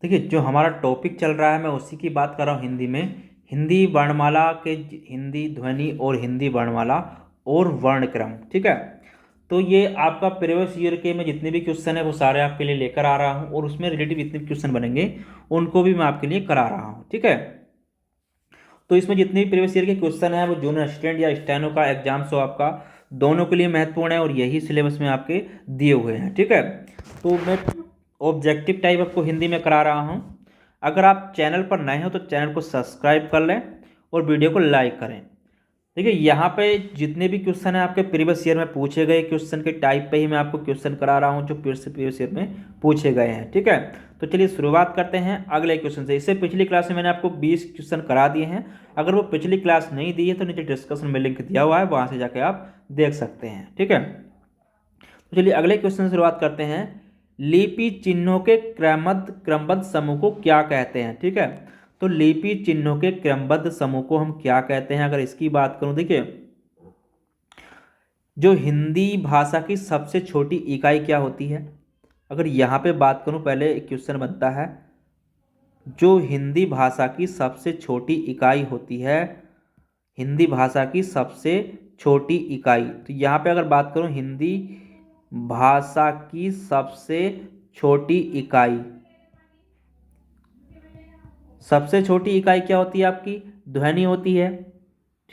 देखिए, जो हमारा टॉपिक चल रहा है मैं उसी की बात कर रहा हूँ हिंदी में। हिंदी वर्णमाला के हिंदी ध्वनि और हिंदी वर्णमाला और वर्णक्रम, ठीक है। तो ये आपका प्रीवियस ईयर के में जितने भी क्वेश्चन है वो सारे आपके लिए लेकर आ रहा हूँ, और उसमें रिलेटिव जितने भी क्वेश्चन बनेंगे उनको भी मैं आपके लिए करा रहा हूँ, ठीक है। तो इसमें जितने भी प्रीवियस ईयर के क्वेश्चन है वो जूनियर असिस्टेंट या स्टेनो का एग्जाम सो आपका दोनों के लिए महत्वपूर्ण है, और यही सिलेबस में आपके दिए हुए हैं, ठीक है। तो मैं ऑब्जेक्टिव टाइप आपको हिंदी में करा रहा हूँ। अगर आप चैनल पर नए हो तो चैनल को सब्सक्राइब कर लें और वीडियो को लाइक करें। देखिए, यहाँ पे जितने भी क्वेश्चन हैं आपके प्रीवियस ईयर में पूछे गए क्वेश्चन के टाइप पे ही मैं आपको क्वेश्चन करा रहा हूँ जो प्रीवियस ईयर में पूछे गए हैं, ठीक है। तो चलिए शुरुआत करते हैं अगले क्वेश्चन से। इससे पिछली क्लास में मैंने आपको 20 क्वेश्चन करा दिए हैं। अगर वो पिछली क्लास नहीं दी है तो नीचे डिस्कशन में लिंक दिया हुआ है, वहाँ से जाके आप देख सकते हैं, ठीक है। तो चलिए अगले क्वेश्चन से शुरुआत करते हैं। लिपि चिन्हों के क्रमबद्ध समूह को क्या कहते हैं, ठीक है। तो लिपि चिन्हों के क्रमबद्ध समूह को हम क्या कहते हैं, अगर इसकी बात करूं, देखिए, जो हिंदी भाषा की सबसे छोटी इकाई क्या होती है, अगर यहाँ पे बात करूं, पहले एक क्वेश्चन बनता है, जो हिंदी भाषा की सबसे छोटी इकाई होती है, हिंदी भाषा की सबसे छोटी इकाई, तो यहाँ पे अगर बात करूं हिंदी भाषा की सबसे छोटी इकाई, सबसे छोटी इकाई क्या होती है आपकी, ध्वनि होती है,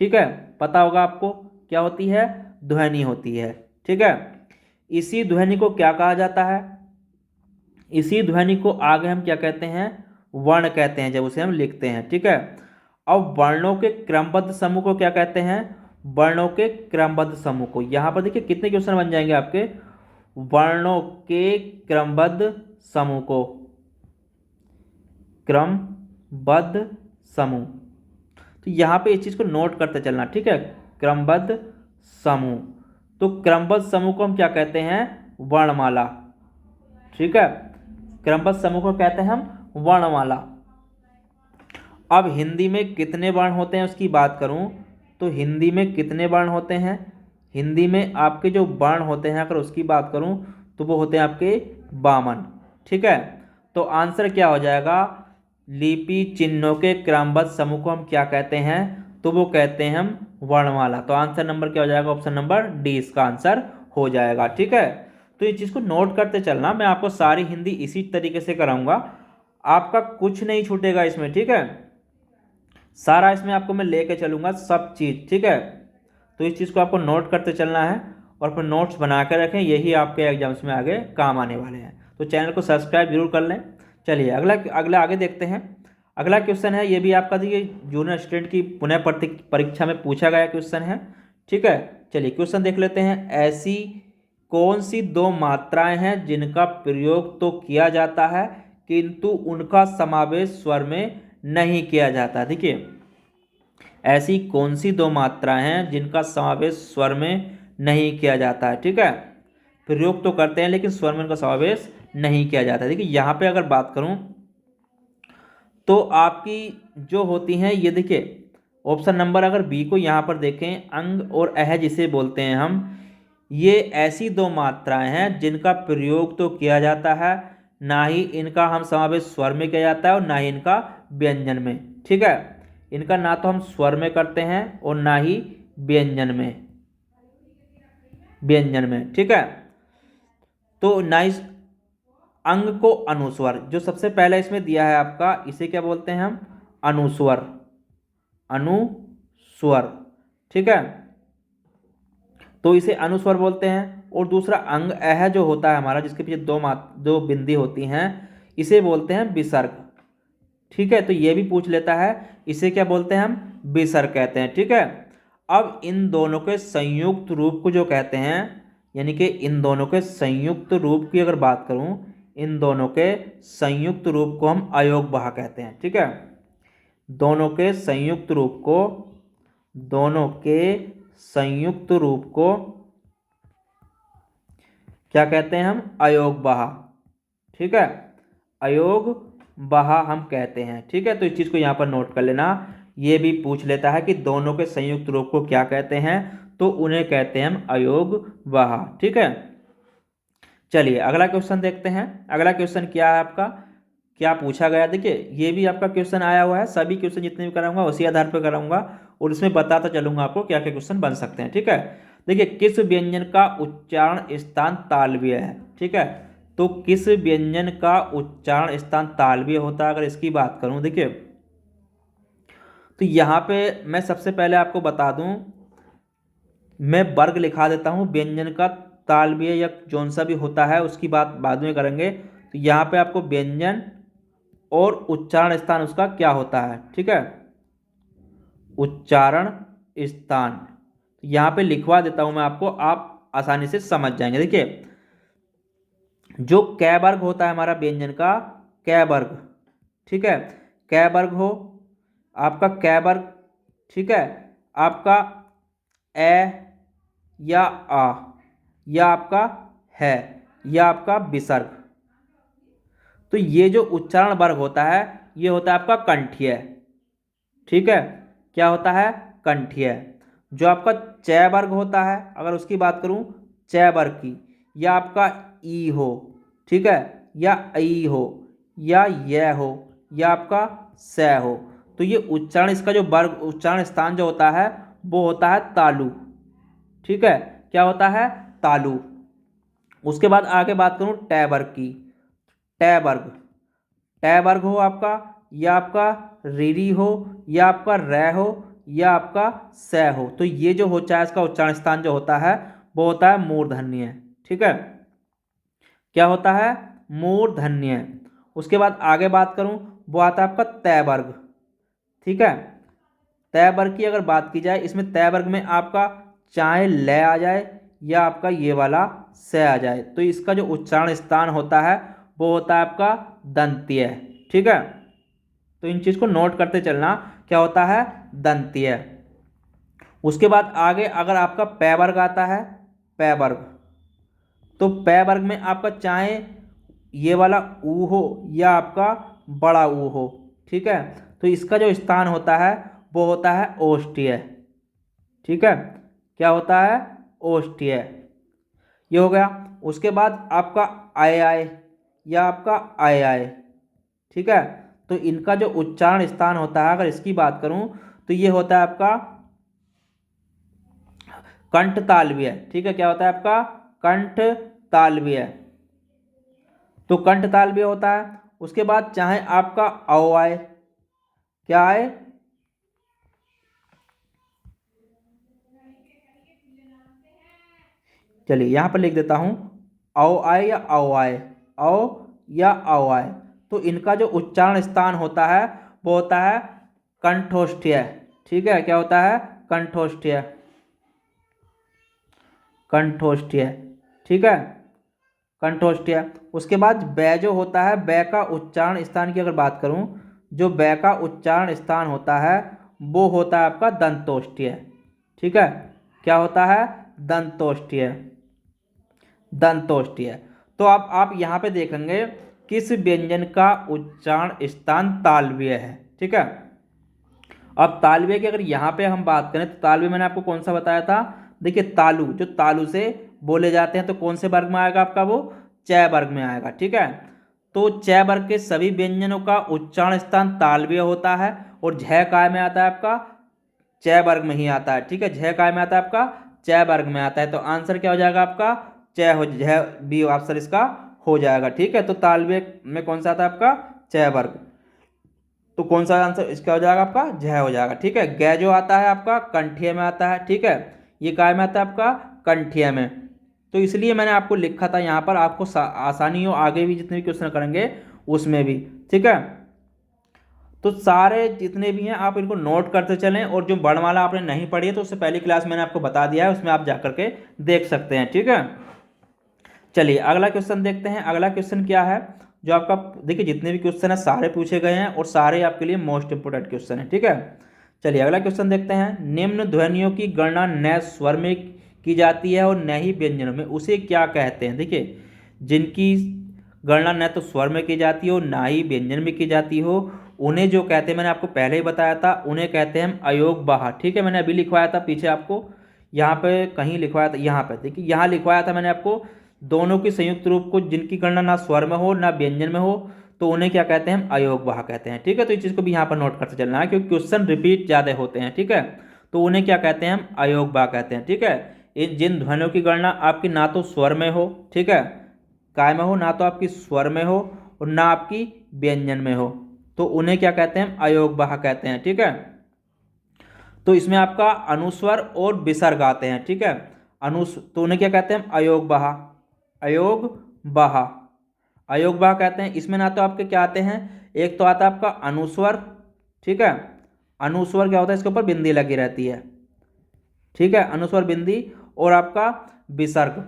ठीक है। पता होगा आपको क्या होती है, ध्वनि होती है, ठीक है। इसी ध्वनि को क्या कहा जाता है, इसी ध्वनि को आगे हम क्या कहते हैं, वर्ण कहते हैं जब उसे हम लिखते हैं, ठीक है। अब वर्णों के क्रमबद्ध समूह को क्या कहते हैं, वर्णों के क्रमबद्ध समूह को। यहां पर देखिए कितने क्वेश्चन बन जाएंगे आपके, वर्णों के क्रमबद्ध समूह को, क्रमबद्ध समूह। तो यहाँ पे इस चीज़ को नोट करते चलना, ठीक है। क्रमबद्ध समूह, तो क्रमबद्ध समूह को हम क्या कहते हैं, वर्णमाला, ठीक है। क्रमबद्ध समूह को कहते हैं हम वर्णमाला। अब हिंदी में कितने वर्ण होते हैं उसकी बात करूं, तो हिंदी में कितने वर्ण होते हैं, हिंदी में आपके जो वर्ण होते हैं अगर उसकी बात करूं तो वो होते हैं आपके 52, ठीक है। तो आंसर क्या हो जाएगा, लिपि चिन्हों के क्रमबद्ध समूह को हम क्या कहते हैं, तो वो कहते हैं हम वर्णमाला। तो आंसर नंबर क्या हो जाएगा, ऑप्शन नंबर डी इसका आंसर हो जाएगा, ठीक है। तो ये चीज़ को नोट करते चलना, मैं आपको सारी हिंदी इसी तरीके से कराऊंगा, आपका कुछ नहीं छूटेगा इसमें, ठीक है। सारा इसमें आपको मैं लेके चलूंगा सब चीज़, ठीक है। तो इस चीज़ को आपको नोट करते चलना है और फिर नोट्स बना कर रखें, यही आपके एग्जाम्स में आगे काम आने वाले हैं। तो चैनल को सब्सक्राइब जरूर कर लें। चलिए अगला अगला आगे देखते हैं। अगला क्वेश्चन है, ये भी आपका देखिए जूनियर स्टूडेंट की पुनः परीक्षा में पूछा गया क्वेश्चन है, ठीक है। चलिए क्वेश्चन देख लेते हैं। ऐसी कौन सी दो मात्राएं हैं जिनका प्रयोग तो किया जाता है किंतु उनका समावेश स्वर में नहीं किया जाता। देखिए, ऐसी कौन सी दो मात्राएं हैं जिनका समावेश स्वर में नहीं किया जाता है, ठीक है। प्रयोग तो करते हैं लेकिन स्वर में उनका समावेश नहीं किया जाता है। देखिए यहाँ पे अगर बात करूं तो आपकी जो होती हैं ये, देखिए ऑप्शन नंबर अगर बी को यहाँ पर देखें, अंग और अह जिसे बोलते हैं हम, ये ऐसी दो मात्राएं हैं जिनका प्रयोग तो किया जाता है, ना ही इनका हम समावेश स्वर में किया जाता है और ना ही इनका व्यंजन में, ठीक है। इनका ना तो हम स्वर में करते हैं और ना ही व्यंजन में, व्यंजन में, ठीक है। तो ना इस अंग को अनुस्वर, जो सबसे पहले इसमें दिया है आपका, इसे क्या बोलते हैं हम, अनुस्वर, अनुस्वर, ठीक है। तो इसे अनुस्वर बोलते हैं। और दूसरा अंग अह जो होता है हमारा, जिसके पीछे दो बिंदी होती हैं, इसे बोलते हैं विसर्ग, ठीक है। तो ये भी पूछ लेता है, इसे क्या बोलते हैं हम, विसर्ग कहते हैं, ठीक है। अब इन दोनों के संयुक्त रूप को जो कहते हैं, यानी कि इन दोनों के संयुक्त रूप की अगर बात करूं, इन दोनों के संयुक्त रूप को हम अयोगवाह कहते हैं, ठीक है। दोनों के संयुक्त रूप को, दोनों के संयुक्त रूप को क्या कहते हैं हम, अयोगवाह, ठीक है। अयोगवाह हम कहते हैं, ठीक है। तो इस चीज़ को यहाँ पर नोट कर लेना। ये भी पूछ लेता है कि दोनों के संयुक्त रूप को क्या कहते हैं, तो उन्हें कहते हैं हम अयोगवाह, ठीक है। चलिए अगला क्वेश्चन देखते हैं। अगला क्वेश्चन क्या है आपका, क्या पूछा गया। देखिए ये भी आपका क्वेश्चन आया हुआ है, सभी क्वेश्चन जितने भी कराऊंगा उसी आधार पर कराऊंगा और इसमें बताता चलूंगा आपको क्या क्या क्वेश्चन बन सकते हैं। ठीक है, देखिए किस व्यंजन का उच्चारण स्थान तालव्य है। ठीक है, तो किस व्यंजन का उच्चारण स्थान तालव्य होता है, अगर इसकी बात करूं देखिए, तो यहाँ पे मैं सबसे पहले आपको बता दूं, मैं वर्ग लिखा देता हूँ व्यंजन का तालव्य या जौन सा भी होता है उसकी बात बाद में करेंगे। तो यहाँ पे आपको व्यंजन और उच्चारण स्थान उसका क्या होता है। ठीक है, उच्चारण स्थान यहाँ पे लिखवा देता हूं मैं आपको, आप आसानी से समझ जाएंगे। देखिए जो कै वर्ग होता है हमारा व्यंजन का, कै वर्ग, ठीक है, कै वर्ग हो आपका कै वर्ग, ठीक है, आपका ए या आ या आपका है या आपका विसर्ग, तो ये जो उच्चारण वर्ग होता है ये होता है आपका कंठीय। ठीक है, क्या होता है, कंठीय। जो आपका चय वर्ग होता है, अगर उसकी बात करूं चय वर्ग की, या आपका ई हो, ठीक है, या ई हो, या यह हो, या आपका स हो, तो ये उच्चारण, इसका जो वर्ग उच्चारण स्थान जो होता है वो होता है तालु। ठीक है, क्या होता है, तालु। उसके बाद आगे बात करूं टय वर्ग की, टय वर्ग, टय वर्ग हो आपका, या आपका रीरी हो, या आपका रै हो, या आपका स हो, तो ये जो होता है इसका उच्चारण स्थान जो होता है वो होता है मूर्धन्य। ठीक है, क्या होता है, मूर्धन्य। उसके बाद आगे बात करूं वो आता है आपका तय वर्ग। ठीक है, तय वर्ग की अगर बात की जाए, इसमें तय वर्ग में आपका चाहे ल आ जाए या आपका ये वाला स आ जाए, तो इसका जो उच्चारण स्थान होता है वो होता है आपका दंत्य। ठीक है, तो इन चीज को नोट करते चलना, क्या होता है, दंत्य। उसके बाद आगे अगर आपका पै वर्ग आता है, पै वर्ग, तो पै वर्ग में आपका चाहे ये वाला ऊ हो या आपका बड़ा ऊ हो, ठीक है, तो इसका जो स्थान होता है वो होता है ओष्ठ्य। ठीक है, क्या होता है, ओष्ठ्य, ये हो गया। उसके बाद आपका आय आय या आपका आय आय, ठीक है, तो इनका जो उच्चारण स्थान होता है, अगर इसकी बात करूं तो ये होता है आपका कंठ तालव्य। ठीक है, क्या होता है आपका कंठ तालव्य, तो कंठ तालव्य होता है। उसके बाद चाहे आपका औ आए, क्या आए, चलिए यहां पर लिख देता हूं औ आए या औ आए, औ या औ आए, तो इनका जो उच्चारण स्थान होता है वो होता है कंठोष्ठ्य। ठीक है, क्या होता है, कंठोष्ठ्य, कंठोष्ठ्य। ठीक है, कंठोष्ठ्य। उसके बाद बै जो होता है, बै का उच्चारण स्थान की अगर बात करूं, जो बै का उच्चारण स्थान होता है वो होता है आपका दंतोष्ठ्य। ठीक है, क्या होता है, दंतोष्ठ्य, दंतोष्ठ्य। तो अब आप यहाँ पे देखेंगे किस व्यंजन का उच्चारण स्थान तालव्य है। ठीक है, अब तालव्य की अगर यहाँ पे हम बात करें तो तालव्य मैंने आपको कौन सा बताया था, देखिए तालु, जो तालु से बोले जाते हैं, तो कौन से वर्ग में आएगा आपका, वो चय वर्ग में आएगा। ठीक है, तो चय वर्ग के सभी व्यंजनों का उच्चारण स्थान तालव्य होता है, और झ काय में आता है आपका, चय वर्ग में ही आता है। ठीक है, झ काय में आता है आपका, चय वर्ग में आता है, तो आंसर क्या हो जाएगा आपका, चय हो, झ बी आंसर इसका हो जाएगा। ठीक है, तो तालव्य में कौन सा आता है आपका, चय वर्ग, तो कौन सा आंसर इसका हो जाएगा आपका, झ हो जाएगा। ठीक है, ग जो आता है आपका कंठीय में आता है। ठीक है, ये काय में आता है आपका, कंठीय में, तो इसलिए मैंने आपको लिखा था यहाँ पर, आपको आसानी हो आगे भी जितने भी क्वेश्चन करेंगे उसमें भी। ठीक है, तो सारे जितने भी हैं आप इनको नोट करते चलें, और जो वर्णमाला आपने नहीं पढ़ी है तो उससे पहली क्लास मैंने आपको बता दिया है, उसमें आप जा करके देख सकते हैं। ठीक है, चलिए अगला क्वेश्चन देखते हैं। अगला क्वेश्चन क्या है, जो आपका, देखिए जितने भी क्वेश्चन है सारे पूछे गए हैं और सारे आपके लिए मोस्ट इंपोर्टेंट क्वेश्चन है। ठीक है, चलिए अगला क्वेश्चन देखते हैं। निम्न ध्वनियों की गणना न स्वर में की जाती है और न ही व्यंजनों में, उसे क्या कहते हैं। देखिए जिनकी गणना न तो स्वर में की जाती हो ना ही व्यंजन में की जाती हो, उन्हें जो कहते हैं, मैंने आपको पहले ही बताया था, उन्हें कहते हैं हम अयोग बाहा। ठीक है, मैंने अभी लिखवाया था पीछे आपको, यहाँ पे कहीं लिखवाया था, यहाँ पे देखिए, यहाँ लिखवाया था मैंने आपको, दोनों की संयुक्त रूप को जिनकी गणना ना स्वर में हो ना व्यंजन में हो, तो उन्हें क्या कहते हैं, हम अयोगवाह कहते हैं। ठीक है, तो इस चीज़ को भी यहाँ पर नोट करते चलना है, क्योंकि क्वेश्चन रिपीट ज़्यादा होते हैं। ठीक है, तो उन्हें क्या कहते हैं, हम अयोगवाह कहते हैं। ठीक है, इन जिन ध्वनियों की गणना आपकी ना तो स्वर में हो, ठीक है, काय में हो, ना तो आपकी स्वर में हो और ना आपकी व्यंजन में हो, तो उन्हें क्या कहते हैं, हम अयोगवाह कहते हैं। ठीक है, तो इसमें आपका अनुस्वर और विसर्ग आते हैं। ठीक है, तो उन्हें क्या कहते हैं, अयोगवाह, अयोगवाह, अयोगवाह कहते हैं। इसमें ना तो आपके क्या आते हैं, एक तो आता है आपका अनुस्वर, ठीक है, अनुस्वर क्या होता है, इसके ऊपर बिंदी लगी रहती है। ठीक है, अनुस्वर बिंदी, और आपका विसर्ग,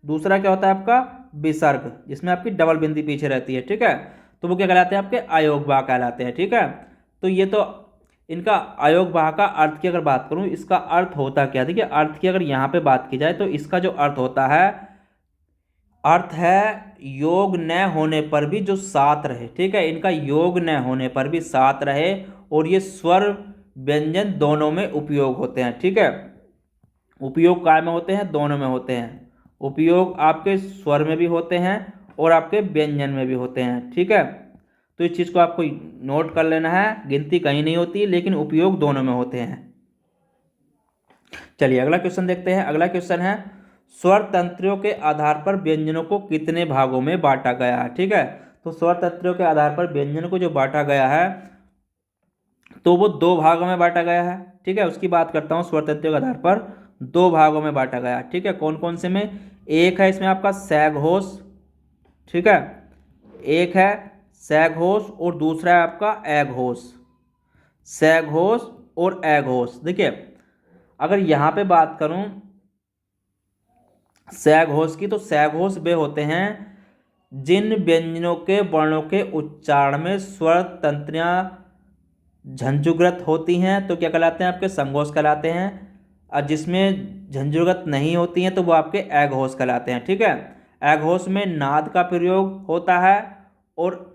दूसरा क्या होता है आपका विसर्ग, जिसमें आपकी डबल बिंदी पीछे रहती है। ठीक है, तो वो क्या कहलाते हैं, आपके अयोगवाह कहलाते हैं। ठीक है, तो ये तो इनका अयोगवाह का अर्थ की अगर बात करूं, इसका अर्थ होता क्या, देखिए अर्थ की अगर यहाँ पे बात की जाए तो इसका जो अर्थ होता है, अर्थ है योग न होने पर भी जो साथ रहे। ठीक है, इनका योग न होने पर भी साथ रहे, और ये स्वर व्यंजन दोनों में उपयोग होते हैं। ठीक है, उपयोग काय में होते हैं, दोनों में होते हैं। उपयोग आपके स्वर में भी होते हैं और आपके व्यंजन में भी होते हैं। ठीक है, तो इस चीज़ को आपको नोट कर लेना है, गिनती कहीं नहीं होती लेकिन उपयोग दोनों में होते हैं। चलिए अगला क्वेश्चन देखते हैं। अगला क्वेश्चन है, स्वर तंत्रियों के आधार पर व्यंजनों को कितने भागों में बांटा गया है। ठीक है, तो स्वर तंत्रियों के आधार पर व्यंजनों को जो बांटा गया है, तो वो दो भागों में बांटा गया है। ठीक है, उसकी बात करता हूँ। स्वर तंत्रियों के आधार पर दो भागों में बांटा गया। ठीक है, कौन कौन से में, एक है इसमें आपका सैघोष, ठीक है, एक है सैघोष और दूसरा है आपका अघोष। सैघोष और अघोष, देखिए अगर यहाँ पे बात करूं सैघोष की, तो सैघोष वे होते हैं जिन व्यंजनों के वर्णों के उच्चारण में स्वर तंत्रियां झंझुग्रत होती हैं, तो क्या कहलाते हैं, आपके संघोष कहलाते हैं। और जिसमें झंझुग्रत नहीं होती हैं तो वो आपके अघोष कहलाते हैं। ठीक है, अघोष में नाद का प्रयोग होता है और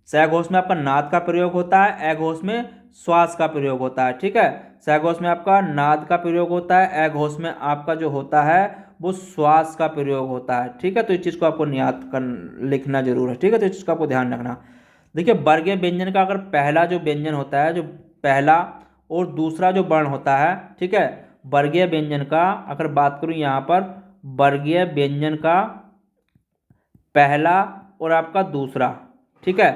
सैघोष में आपका नाद का प्रयोग होता है, अघोष में श्वास का प्रयोग होता है। ठीक है, सैघोष में आपका नाद का प्रयोग होता है, अघोष में आपका जो होता है वो श्वास का प्रयोग होता है। ठीक है, तो इस चीज़ को आपको याद कर लिखना जरूर है। ठीक है, तो इस चीज़ का आपको ध्यान रखना। देखिए वर्गीय व्यंजन का अगर पहला जो व्यंजन होता है, जो पहला और दूसरा जो वर्ण होता है, ठीक है, वर्गीय व्यंजन का अगर बात करूं यहाँ पर, वर्गीय व्यंजन का पहला और आपका दूसरा, ठीक है,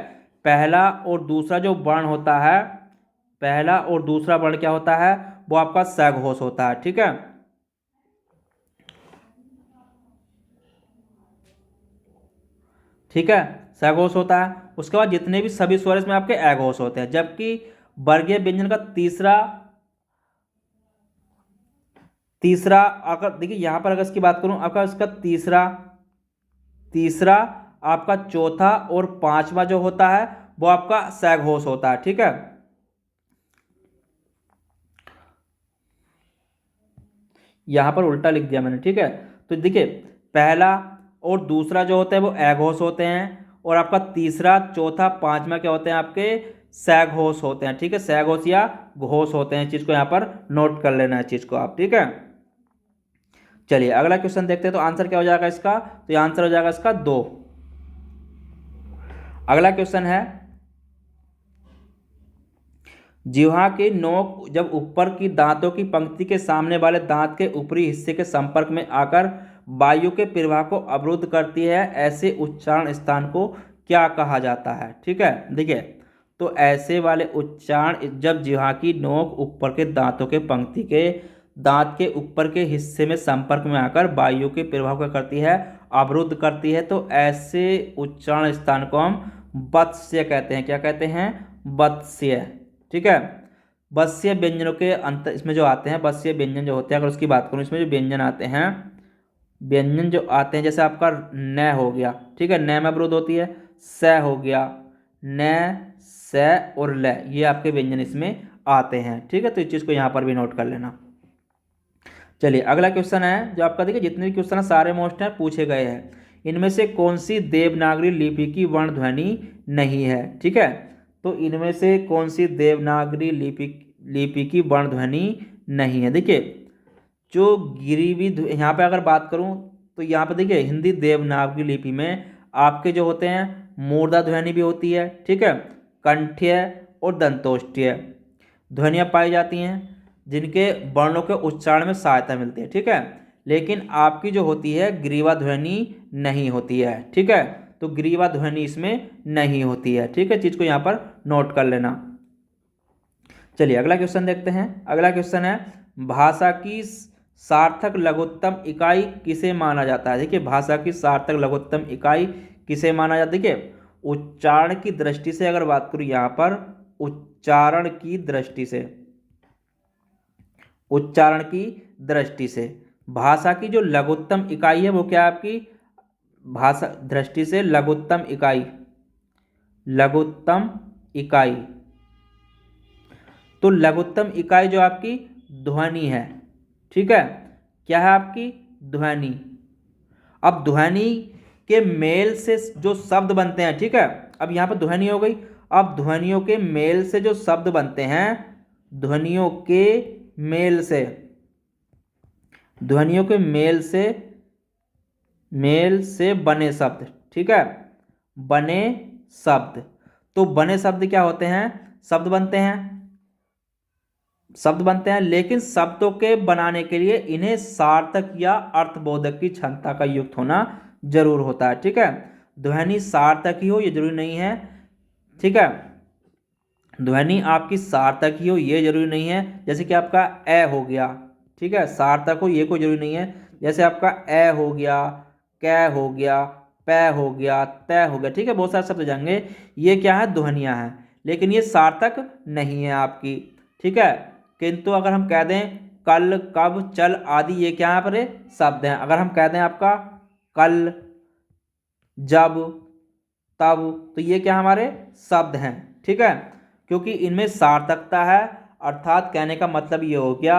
पहला और दूसरा जो वर्ण होता है, पहला और दूसरा वर्ण क्या होता है, वो आपका सैघोष होता है। ठीक है, ठीक है, सैघोष होता है। उसके बाद जितने भी सभी स्वर इसमें आपके अघोष होते हैं। जबकि वर्गीय व्यंजन का तीसरा अगर देखिए यहाँ पर अगर इसकी बात करूं, आपका इसका तीसरा आपका चौथा और पांचवा जो होता है वो आपका सैघोष होता है। ठीक है, यहां पर उल्टा लिख दिया मैंने। ठीक है, तो देखिए पहला और दूसरा जो होते हैं वो अघोष होते हैं, और आपका तीसरा चौथा पांचवा क्या होते हैं, आपके सैघोष होते हैं। ठीक है, सैघोष या घोष होते हैं। इस चीज को यहाँ पर नोट कर लेना है चीज को आप। ठीक है, चलिए अगला क्वेश्चन देखते हैं। तो आंसर क्या हो जाएगा इसका, तो ये आंसर हो जाएगा इसका 2। अगला क्वेश्चन है, जिह्वा की नोक जब ऊपर की दांतों की पंक्ति के सामने वाले दांत के ऊपरी हिस्से के संपर्क में आकर वायु के प्रवाह को अवरुद्ध करती है, ऐसे उच्चारण स्थान को क्या कहा जाता है। ठीक है, देखिए तो ऐसे वाले उच्चारण जब जिह्वा की नोक ऊपर के दांतों के पंक्ति के दांत के ऊपर के हिस्से में संपर्क में आकर वायु के प्रवाह को करती है, अवरुद्ध करती है, तो ऐसे उच्चारण स्थान को हम वत्स्य कहते हैं। क्या कहते हैं, वत्स्य। ठीक है, वत्स्य व्यंजनों के अंत इसमें जो आते हैं, वत्स्य व्यंजन जो होते हैं, अगर उसकी बात करूं, इसमें जो व्यंजन आते हैं, व्यंजन जो आते हैं, जैसे आपका न हो गया, ठीक है, न में अवरुद्ध होती है, स हो गया, न स और ल, ये आपके व्यंजन इसमें आते हैं। ठीक है, तो इस चीज़ को यहाँ पर भी नोट कर लेना। चलिए अगला क्वेश्चन है जो आपका, देखिए जितने भी क्वेश्चन है सारे मोस्ट हैं, पूछे गए हैं, इनमें से कौन सी देवनागरी लिपि की वर्ण ध्वनि नहीं है। ठीक है, तो इनमें से कौन सी देवनागरी लिपि की वर्ण ध्वनि नहीं है। देखिए जो गिरिवी यहाँ पे अगर बात करूँ, तो यहाँ पे देखिए हिंदी देवनागरी लिपि में आपके जो होते हैं मूर्धा ध्वनि भी होती है, ठीक है, कंठ्य और दंतोष्ठ्य ध्वनियाँ पाई जाती हैं जिनके वर्णों के उच्चारण में सहायता मिलती है, ठीक है। लेकिन आपकी जो होती है ग्रीवा ध्वनि नहीं होती है, ठीक है, तो ग्रीवा ध्वनि इसमें नहीं होती है, ठीक है, चीज़ को यहाँ पर नोट कर लेना। चलिए अगला क्वेश्चन देखते हैं। अगला क्वेश्चन है भाषा की सार्थक लघुत्तम इकाई किसे माना जाता है। देखिए भाषा की सार्थक लघुत्तम इकाई किसे माना जाता है। देखिए उच्चारण की दृष्टि से अगर बात करूँ यहाँ पर, उच्चारण की दृष्टि से, उच्चारण की दृष्टि से भाषा की जो लघुत्तम इकाई है वो क्या है आपकी, भाषा दृष्टि से लघुत्तम इकाई, लघुत्तम इकाई, तो लघुत्तम इकाई जो आपकी ध्वनि है, ठीक है, क्या है आपकी ध्वनि। अब ध्वनि के मेल से जो शब्द बनते हैं, ठीक है, अब यहाँ पर ध्वनि हो गई। अब ध्वनियों के मेल से जो शब्द बनते हैं, ध्वनियों के मेल से, ध्वनियों के मेल से बने शब्द, ठीक है, बने शब्द। तो बने शब्द क्या होते हैं, शब्द बनते हैं, शब्द बनते हैं, लेकिन शब्दों के बनाने के लिए इन्हें सार्थक या अर्थबोधक की क्षमता का युक्त होना जरूर होता है, ठीक है। ध्वनि सार्थक ही हो ये जरूरी नहीं है, ठीक है, ध्वनि आपकी सार्थक ही हो ये जरूरी नहीं है। जैसे कि आपका ए हो गया, ठीक है, सार्थक हो ये कोई जरूरी नहीं है। जैसे आपका ए हो गया, कै हो गया, पै हो गया, तय हो गया, ठीक है, बहुत सारे शब्द जाएंगे, ये क्या है, ध्वनियाँ हैं, लेकिन ये सार्थक नहीं है आपकी, ठीक है। किंतु अगर हम कह दें कल, कब, चल आदि, ये क्या है पर शब्द हैं। अगर हम कह दें आपका कल, जब, तब, तो ये क्या हमारे शब्द हैं, ठीक है, क्योंकि इनमें सार्थकता है, अर्थात कहने का मतलब ये हो गया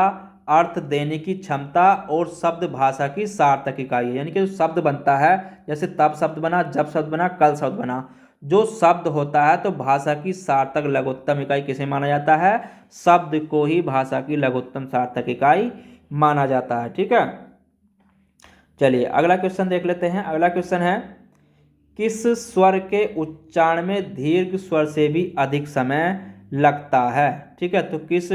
अर्थ देने की क्षमता और शब्द भाषा की सार्थक इकाई है। यानी कि जो शब्द बनता है, जैसे तब शब्द बना, जब शब्द बना, कल शब्द बना, जो शब्द होता है तो भाषा की सार्थक लघुत्तम इकाई किसे माना जाता है, शब्द को ही भाषा की लघुत्तम सार्थक इकाई माना जाता है, ठीक है। चलिए अगला क्वेश्चन देख लेते हैं। अगला क्वेश्चन है किस स्वर के उच्चारण में दीर्घ स्वर से भी अधिक समय लगता है, ठीक है, तो किस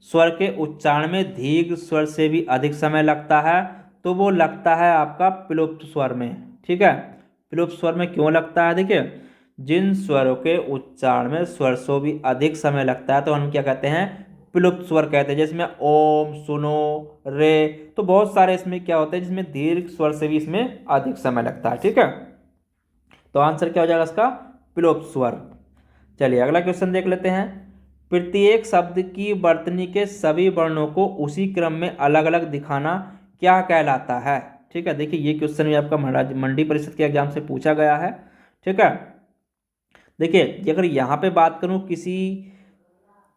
स्वर के उच्चारण में दीर्घ स्वर से भी अधिक समय लगता है, तो वो लगता है आपका प्लुप्त स्वर में, ठीक है। प्लुप्त स्वर में क्यों लगता है, देखिए जिन स्वरों के उच्चारण में स्वर से भी अधिक समय लगता है तो हम क्या कहते हैं, प्लुप्त स्वर कहते हैं। जिसमें ओम, सुनो, रे, तो बहुत सारे इसमें क्या होते हैं जिसमें दीर्घ स्वर से भी इसमें अधिक समय लगता है, ठीक है, तो आंसर क्या हो जाएगा इसका, प्लुप्त स्वर। चलिए अगला क्वेश्चन देख लेते हैं। प्रत्येक शब्द की वर्तनी के सभी वर्णों को उसी क्रम में अलग अलग दिखाना क्या कहलाता है, ठीक है। देखिए ये क्वेश्चन भी आपका मंडी परिषद के एग्जाम से पूछा गया है, ठीक है। देखिए अगर यहाँ पे बात करूँ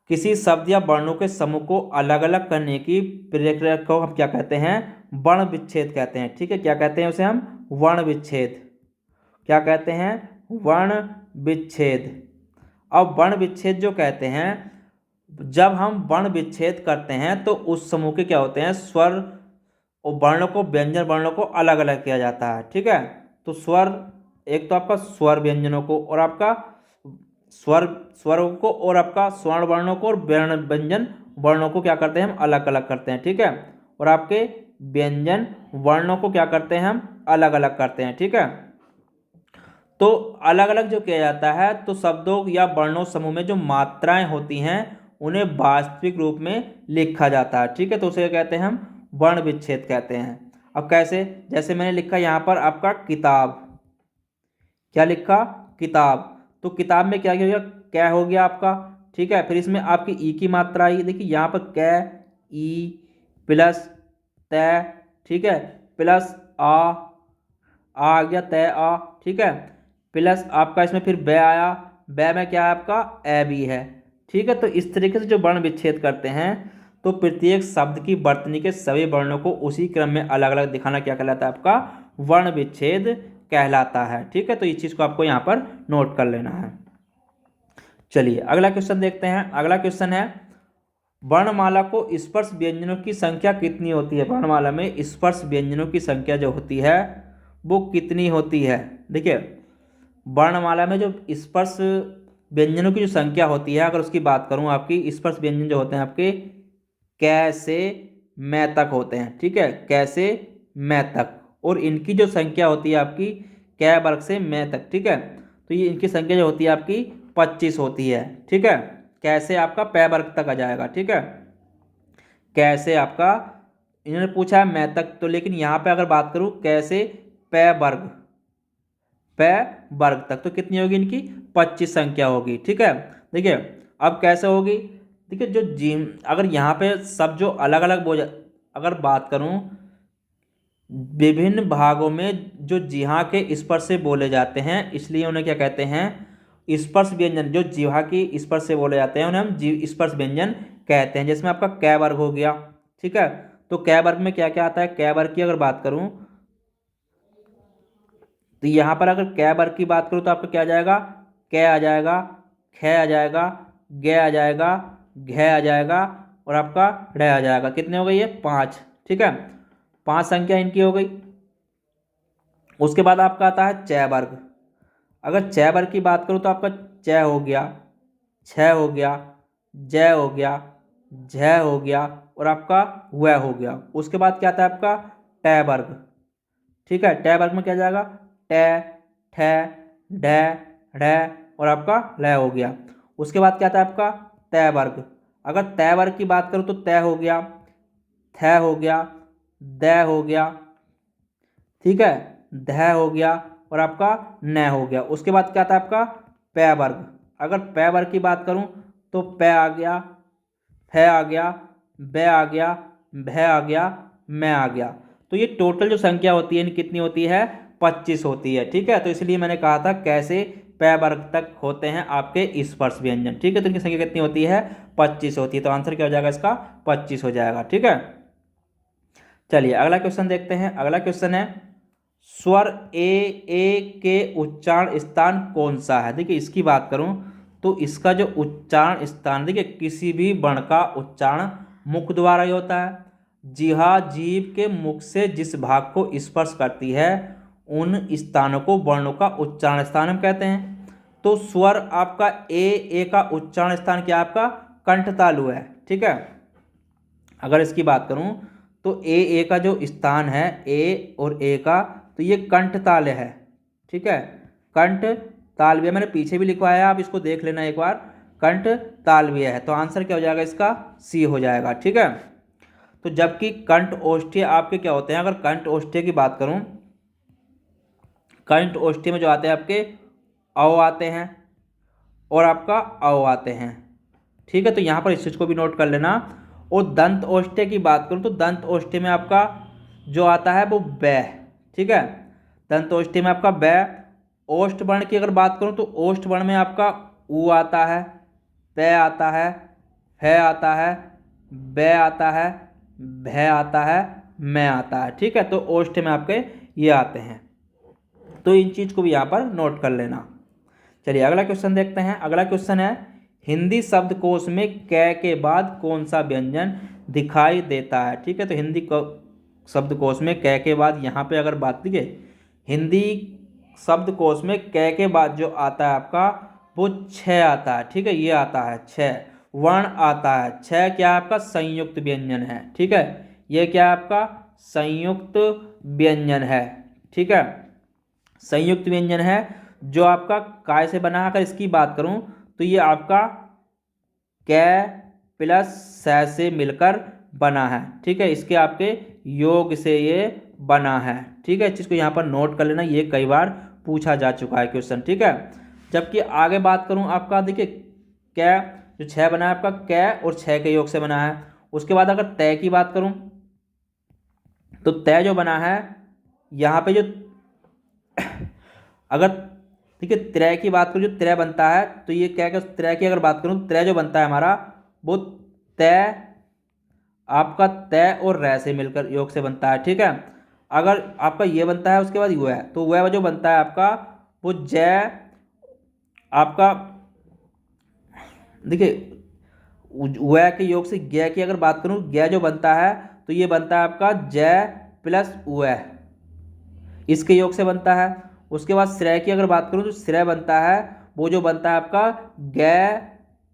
किसी शब्द या वर्णों के समूह को अलग अलग करने की प्रक्रिया को हम क्या कहते हैं, वर्ण विच्छेद कहते हैं, ठीक है। क्या कहते हैं उसे हम, वर्ण विच्छेद, क्या कहते हैं, वर्ण विच्छेद। अब वर्ण विच्छेद जो कहते हैं, जब हम वर्ण विच्छेद करते हैं तो उस समूह के क्या होते हैं, स्वर और वर्णों को, व्यंजन वर्णों को अलग अलग किया जाता है, ठीक है। तो स्वर, एक तो आपका स्वर व्यंजनों को और आपका स्वरों को और आपका स्वर्ण वर्णों को और व्यंजन वर्णों को क्या करते हैं हम, अलग अलग करते हैं, ठीक है। और आपके व्यंजन वर्णों को क्या करते हैं हम, अलग अलग करते हैं, ठीक है। तो अलग अलग जो किया जाता है, तो शब्दों या वर्णों समूह में जो मात्राएं होती हैं उन्हें वास्तविक रूप में लिखा जाता है, ठीक है, तो उसे कहते हैं हम वर्ण विच्छेद कहते हैं। अब कैसे, जैसे मैंने लिखा यहाँ पर आपका किताब, क्या लिखा, किताब, तो किताब में क्या हो गया, कै हो गया आपका, ठीक है। फिर इसमें आपकी ई की मात्रा आई, देखिए यहाँ पर कै, ई प्लस तय, ठीक है, प्लस आ गया, तय आ, ठीक है, प्लस आपका इसमें फिर बै आया, बै में क्या है आपका, ए भी है, ठीक है। तो इस तरीके से जो वर्ण विच्छेद करते हैं, तो प्रत्येक शब्द की वर्तनी के सभी वर्णों को उसी क्रम में अलग अलग दिखाना क्या कहलाता है, आपका वर्ण विच्छेद कहलाता है, ठीक है। तो इस चीज़ को आपको यहाँ पर नोट कर लेना है। चलिए अगला क्वेश्चन देखते हैं। अगला क्वेश्चन है वर्णमाला को स्पर्श व्यंजनों की संख्या कितनी होती है। वर्णमाला में स्पर्श व्यंजनों की संख्या जो होती है वो कितनी होती है। देखिए वर्णमाला में जो स्पर्श व्यंजनों की जो संख्या होती है, अगर उसकी बात करूं, आपकी स्पर्श व्यंजन जो होते हैं आपके कै से मैं तक होते हैं, ठीक है, कै से मैं तक, और इनकी जो संख्या होती है आपकी कै वर्ग से मैं तक, ठीक है। तो ये इनकी संख्या जो होती है आपकी 25 होती है, ठीक है। कैसे आपका पै वर्ग तक आ जाएगा, ठीक है। कैसे आपका इन्होंने पूछा है मैं तक, तो लेकिन यहाँ पे अगर बात करूँ कैसे पै वर्ग, पै वर्ग तक, तो कितनी होगी इनकी 25 संख्या होगी, ठीक है। देखिए अब कैसे होगी, देखिए जो जी, अगर यहाँ पे सब जो अलग अलग अगर बात करूँ विभिन्न भागों में जो जिह्वा के स्पर्श से बोले जाते हैं, इसलिए उन्हें क्या कहते हैं, स्पर्श व्यंजन। जो जिह्वा की स्पर्श से बोले जाते हैं उन्हें हम स्पर्श व्यंजन कहते हैं। जिसमें आपका कै वर्ग हो गया, ठीक है। तो कै वर्ग में क्या क्या आता है, कै वर्ग की अगर बात करूं तो यहाँ पर अगर कै वर्ग की बात करूं तो आपका क्या आ जाएगा, कै आ जाएगा, ख आ जाएगा, ग आ जाएगा, घ आ जाएगा, और आपका ढ आ जाएगा। कितने हो गए ये 5, ठीक है। 5 संख्या इनकी हो गई। उसके बाद आपका आता है चै वर्ग। अगर चै वर्ग की बात करूं तो आपका चै हो गया, छ हो गया, जय हो गया, झ हो गया, और आपका वह हो गया। उसके बाद क्या आता है आपका टै वर्ग, ठीक है। टै वर्ग में क्या जाएगा, टै, ठ, ढ, ढ, और आपका ल हो गया। उसके बाद क्या आता है आपका तै वर्ग। अगर तै वर्ग की बात करूं तो तै हो गया, थ हो गया, द हो गया, ठीक है, ध हो गया, और आपका न हो गया। उसके बाद क्या आता है आपका पै वर्ग। अगर पै वर्ग की बात करूं तो पै आ गया, फ आ गया, ब आ गया, भ आ गया, मैं आ गया। तो ये टोटल जो संख्या होती है कितनी होती है, 25 होती है, ठीक है। तो इसलिए मैंने कहा था कैसे पै वर्ग तक होते हैं आपके स्पर्श व्यंजन, ठीक है। तो इनकी संख्या कितनी होती है, 25 होती है। तो आंसर क्या हो जाएगा इसका, 25 हो जाएगा, ठीक है। चलिए अगला क्वेश्चन देखते हैं। अगला क्वेश्चन है स्वर ए के उच्चारण स्थान कौन सा है। देखिए इसकी बात करूं तो इसका जो उच्चारण स्थान, देखिए किसी भी वर्ण का उच्चारण मुख द्वारा ही होता है। जिह्वा जीभ के मुख से जिस भाग को स्पर्श करती है उन स्थानों को वर्णों का उच्चारण स्थान हम कहते हैं। तो स्वर आपका ए का उच्चारण स्थान क्या आपका कंठ तालु है, ठीक है। अगर इसकी बात करूं तो ए का जो स्थान है ए और ए का, तो ये कंठ ताल है, ठीक है। कंठ तालव्य मैंने पीछे भी लिखवाया है, आप इसको देख लेना एक बार, कंठ तालव्य है। तो आंसर क्या हो जाएगा इसका, सी हो जाएगा, ठीक है। तो जबकि कंठ ओष्ठीय आपके क्या होते हैं, अगर कंठ ओष्ठीय की बात करूं, कंठ ओष्ठीय में जो आते हैं आपके औ आते हैं और आपका औ आते हैं, ठीक है। तो यहाँ पर इस चीज़ को भी नोट कर लेना। और दंत ओष्ठ्य की बात करूँ तो दंत ओष्ठ्य में आपका जो आता है वो बै, ठीक है। दंत ओष्ठ्य में आपका बै। ओष्ठ वर्ण की अगर बात करूँ तो ओष्ठ वर्ण में आपका ऊ आता है, पै आता है, फ आता है, बै आता है, भ आता है, मैं आता है, ठीक है। तो ओष्ठ में आपके ये आते हैं। तो इन चीज़ को भी यहाँ पर नोट कर लेना। चलिए अगला क्वेश्चन देखते हैं। अगला क्वेश्चन है हिंदी शब्दकोश में कै के बाद कौन सा व्यंजन दिखाई देता है, ठीक है। तो हिंदी शब्दकोश में कै के बाद यहाँ पे अगर बात कीजिए, हिंदी शब्दकोश में कै के बाद जो आता है आपका वो छ आता है, ठीक है। ये आता है छ वर्ण आता है। छ क्या आपका संयुक्त व्यंजन है, ठीक है। ये क्या आपका संयुक्त व्यंजन है, ठीक है। संयुक्त व्यंजन है जो आपका काय से बना है। अगर इसकी बात करूं तो ये आपका कै प्लस स से मिलकर बना है, ठीक है। इसके आपके योग से ये बना है, ठीक है। इस चीज़ को यहाँ पर नोट कर लेना, ये कई बार पूछा जा चुका है क्वेश्चन, ठीक है। जबकि आगे बात करूँ आपका, देखिए कै जो छः बना है आपका कै और छः के योग से बना है। उसके बाद अगर तय की बात करूँ तो तय जो बना है यहाँ पे जो अगर देखिए त्रय की बात करूँ, जो त्रय बनता है तो ये क्या क्या त्रय की अगर बात करूँ, त्रय जो बनता है हमारा वो तय आपका तय और रै से मिलकर योग से बनता है, ठीक है। अगर आपका ये बनता है उसके बाद यू है, तो वह जो बनता है आपका वो जय आपका, देखिए वह के योग से ग की अगर बात करूँ, ग जो बनता है तो ये बनता है आपका जय प्लस वह, इसके योग से बनता है। उसके बाद श्रेय की अगर बात करूँ तो श्रेय बनता है, वो जो बनता है आपका गे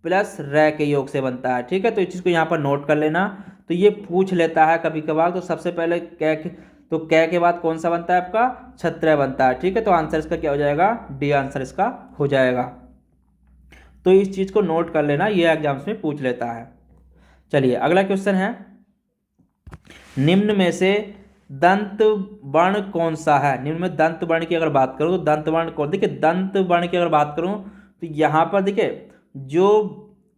प्लस रै के योग से बनता है। ठीक है, तो इस चीज़ को यहाँ पर नोट कर लेना। तो ये पूछ लेता है कभी कभार, तो सबसे पहले कै के बाद कौन सा बनता है आपका, छत्रय बनता है। ठीक है, तो आंसर इसका क्या हो जाएगा, डी आंसर इसका हो जाएगा। तो इस चीज़ को नोट कर लेना, ये एग्जाम्स में पूछ लेता है। चलिए अगला क्वेश्चन है, निम्न में से दंत वर्ण कौन सा है। निम्न में दंत वर्ण की अगर बात करूं तो दंत वर्ण कौन, देखिए दंत वर्ण की अगर बात करूं तो यहाँ पर देखिए जो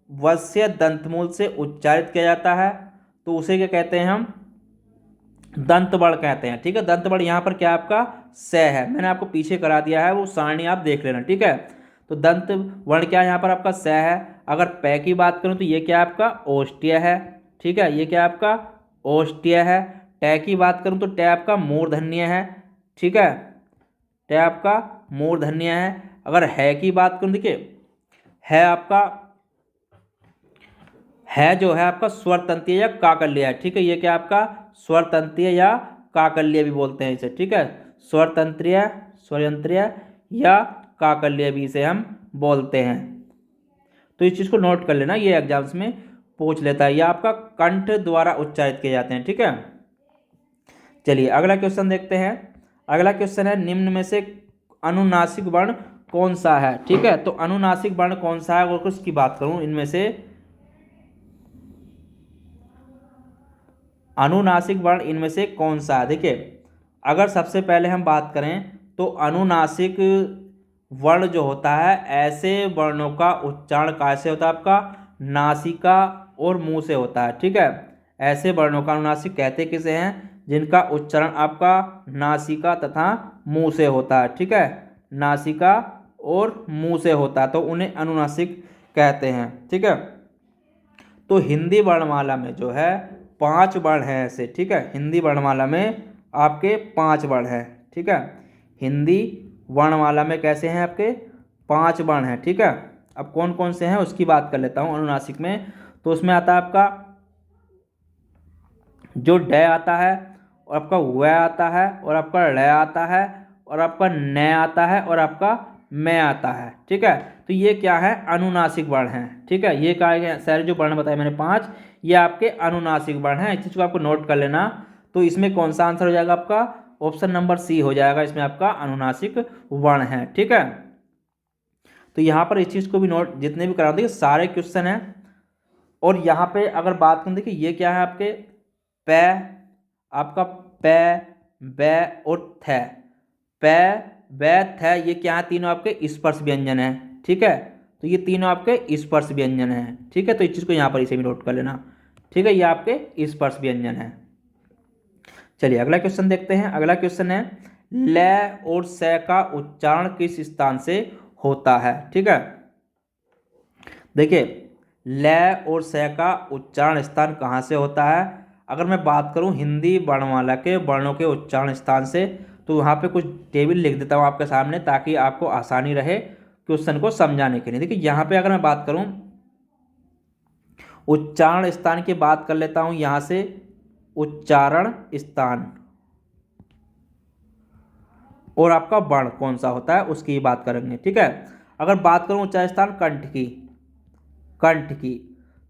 वस्य दंतमूल से उच्चारित किया जाता है तो उसे क्या कहते हैं, हम दंत वर्ण कहते हैं। ठीक है, दंत वर्ण यहाँ पर क्या आपका स है, मैंने आपको पीछे करा दिया है, वो सारणी आप देख लेना। ठीक है, तो दंत वर्ण क्या यहाँ पर आपका स है। अगर पै की बात करूँ तो ये क्या आपका ओष्ठ्य है। ठीक है, ये क्या आपका ओष्ठ्य है। टै की बात करूँ तो टै आपका मूर्धन्य है। ठीक है, टै आपका मूर्धन्य है। अगर है की बात करूँ, देखिए है आपका, है जो है आपका स्वर तंत्रीय या काकल्य है। ठीक है, ये क्या आपका स्वर तंत्रीय या काकल्य भी बोलते हैं इसे। ठीक है, स्वर तंत्रीय, स्वयंत्रीय या काकल्य भी इसे हम बोलते हैं। तो इस चीज़ को नोट कर लेना, ये एग्जाम्स में पूछ लेता है। ये आपका कंठ द्वारा उच्चारित किए जाते हैं। ठीक है, चलिए अगला क्वेश्चन देखते हैं। अगला क्वेश्चन है, निम्न में से अनुनासिक वर्ण कौन सा है। ठीक है, तो अनुनासिक वर्ण कौन सा है, अगर उसकी बात करूं, इनमें से अनुनासिक वर्ण इनमें से कौन सा है। देखिए अगर सबसे पहले हम बात करें तो अनुनासिक वर्ण जो होता है, ऐसे वर्णों का उच्चारण कैसे होता है आपका, नासिका और मुंह से होता है। ठीक है, ऐसे वर्णों का अनुनासिक कहते किसे हैं, जिनका उच्चारण आपका नासिका तथा मुंह से होता है। ठीक है, नासिका और मुंह से होता है तो उन्हें अनुनासिक कहते हैं। ठीक है, तो हिंदी वर्णमाला में जो है 5 वर्ण हैं ऐसे। ठीक है, हिंदी वर्णमाला में आपके 5 वर्ण हैं। ठीक है, हिंदी वर्णमाला में कैसे हैं आपके 5 वर्ण हैं। ठीक है, अब कौन कौन से हैं उसकी बात कर लेता हूँ अनुनासिक में। तो उसमें आता है आपका जो ड आता है, और आपका व आता है, और आपका ळ आता है, और आपका न आता है, और आपका मैं आता है। ठीक है, तो ये क्या है, अनुनासिक वर्ण हैं। ठीक है, ये क्या सारे जो वर्ण बताए मैंने 5, ये आपके अनुनासिक वर्ण हैं। इस चीज़ को आपको नोट कर लेना। तो इसमें कौन सा आंसर हो जाएगा आपका, ऑप्शन नंबर सी हो जाएगा, इसमें आपका अनुनासिक वर्ण है। ठीक है, तो यहाँ पर इस चीज़ को भी नोट, जितने भी करा देखिए सारे क्वेश्चन हैं। और यहाँ पे अगर बात करें, देखिए ये क्या है आपके पै, आपका पै, बै और थ। पै, बै, थ, ये क्या है, तीनों आपके स्पर्श व्यंजन है। ठीक है, तो ये तीनों आपके स्पर्श व्यंजन है। ठीक है, तो इस चीज़ को यहाँ पर इसे भी नोट कर लेना। ठीक है, ये आपके स्पर्श व्यंजन है। चलिए अगला क्वेश्चन देखते हैं। अगला क्वेश्चन है, ल और स का उच्चारण किस स्थान से होता है। ठीक है, देखिए ल और स का उच्चारण स्थान कहाँ से होता है। अगर मैं बात करूँ हिंदी वर्णमाला के वर्णों के उच्चारण स्थान से, तो यहाँ पे कुछ टेबल लिख देता हूँ आपके सामने, ताकि आपको आसानी रहे क्वेश्चन को समझाने के लिए। देखिए यहाँ पे अगर मैं बात करूँ उच्चारण स्थान की बात कर लेता हूँ, यहाँ से उच्चारण स्थान और आपका वर्ण कौन सा होता है उसकी बात करेंगे। ठीक है, अगर बात करूँ उच्चारण स्थान कंठ की, कंठ की,